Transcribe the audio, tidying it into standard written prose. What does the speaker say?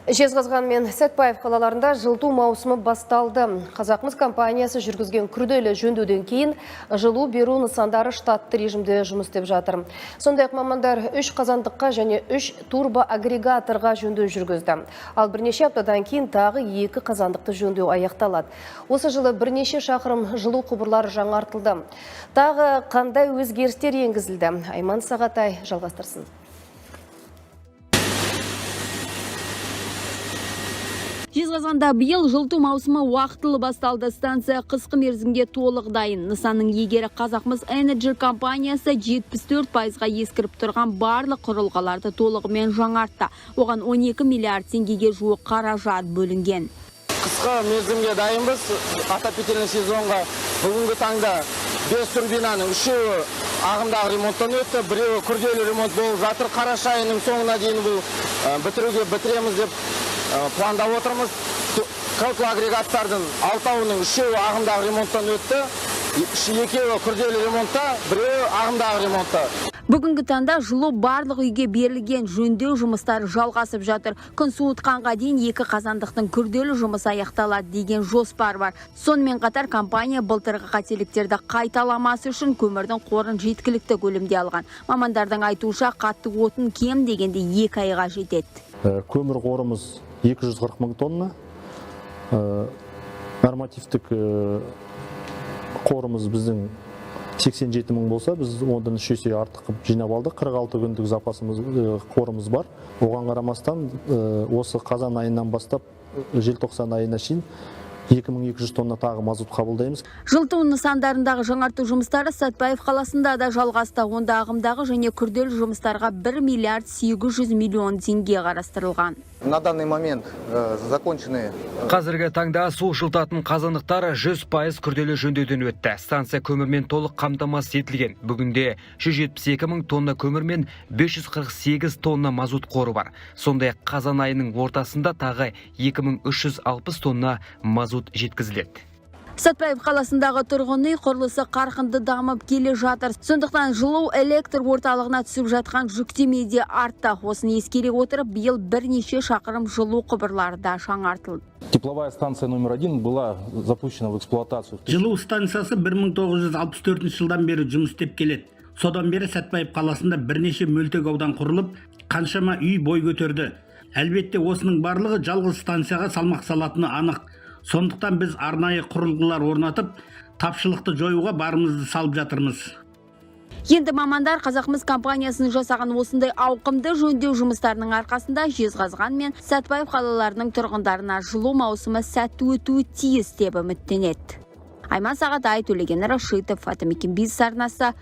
Жезқазған мен Сәтпаев қалаларында жылыту маусымы басталды. Қазақмыс компаниясы жүргізген күрделі жөндеуден кейін жылу беру нысандары штатты режимде жұмыс істеп жатыр. Сондай-ақ мамандар 3 қазандыққа және 3 турбоагрегаторға жөндеу жүргізді. Ал бірнеше аптадан кейін тағы 2 қазандықты жөндеу аяқталады. Осы жылы бірнеше шақырым жылу құбырлары жаңартылды. Тағы қандай өзгерістер енгізілді? Айман Сағатай жалғастырсын. Жезқазғанда биыл жылыту маусымы уақытылы басталды. Станция қысқы мерзімге толық дайын. Нысанның егері Қазақмыс Energy компаниясы 74%-ға ескіріп тұрған барлық құрылғыларды толығымен жаңартты. Оған 12 миллиард теңгеге жуық қаражат бөлінген. Қысқы мерзімге дайынбыз. Отопительный сезонға бүгінгі таңда 5 турбинаның 3-і ағымдағы ремонттан өтті, 1-і күрделі ремонт болып жатыр. Қараша айының соңына дейін бұл бітіреміз деп пландап отырмыз. Қауіпті агрегаттардың 6-ның 3-і ағымдағы ремонттан өтті, 2-і күрделі ремонтта, 1-і ағымдағы ремонтта. Бүгінгі таңда жылу барлық үйге берілген, жөндеу жұмыстары жалғасып жатыр. Күн суытқанға дейін 2 қазандықтың күрделі жұмысы аяқталады деген жоспар бар. Сонымен қатар компания былтырғы қателіктерді қайталамас үшін көмірдің қорын жеткілікті көлемде алған. Мамандардың айтуынша қатты отын кем дегенде 2 айға жетеді. Көмір қорымыз 240 мың тонна. Нормативтік қорымыз біздің 87 мың болса, біз ондан 3 есе артық жинап алдық. 46 күндік запасымыз қорымыз бар. Оған қарамастан осы қазан айынан бастап желтоқсан айына шейін 2200 тонна тағы мазут қабылдаймыз. Жылыту нысандарындағы жаңарту жұмыстары Сәтпаев қаласында да жалғасты. Онда ағымдағы және күрделі жұмыстарға 1 миллиард 800 миллион теңге қарастырылған. На данный момент закончены. Қазіргі таңда су жылытатын қазандықтар 100% күрделі жөндеуден өтті. Станция көмірмен толық қамтамасыз етілген. Бүгінде 172 мың тонна көмір мен 548 тонна мазут қоры бар. Сондай қазан айының ортасында тағы 2360 тонна мазут жеткізіледі. Сәтпаев қаласындағы тұрғын үй құрылысы қарқынды дамып келе жатыр. Сондықтан жылу электр орталығына түсіп жатқан жүктеме де артты. Осыны ескере отырып, биыл бірнеше шақырым жылу құбырлары да жаңартылды. Тепловая станция номер 1 была запущена в эксплуатацию. Жылу станциясы 1964 жылдан бері жұмыс істеп келеді. Содан бері Сәтпаев қаласында бірнеше мөлтек аудан құрылып, қаншама үй бой көтерді. Әлбетте осының барлығы жалғыз станцияға салмақ салатыны анық. Сондықтан біз арнайы құрылғылар орнатып, тапшылықты жоюға барымызды салып жатырмыз. Енді мамандар Қазақмыс компаниясының жасаған осындай ауқымды жөндеу жұмыстарының арқасында Жезқазған мен Сәтпаев қалаларының тұрғындарына жылу маусымы сәтті өтуі тиіс деп үміттенеді. Айман Сағатай, Төлеген Рашитов, Атамекен бизнес арнасы.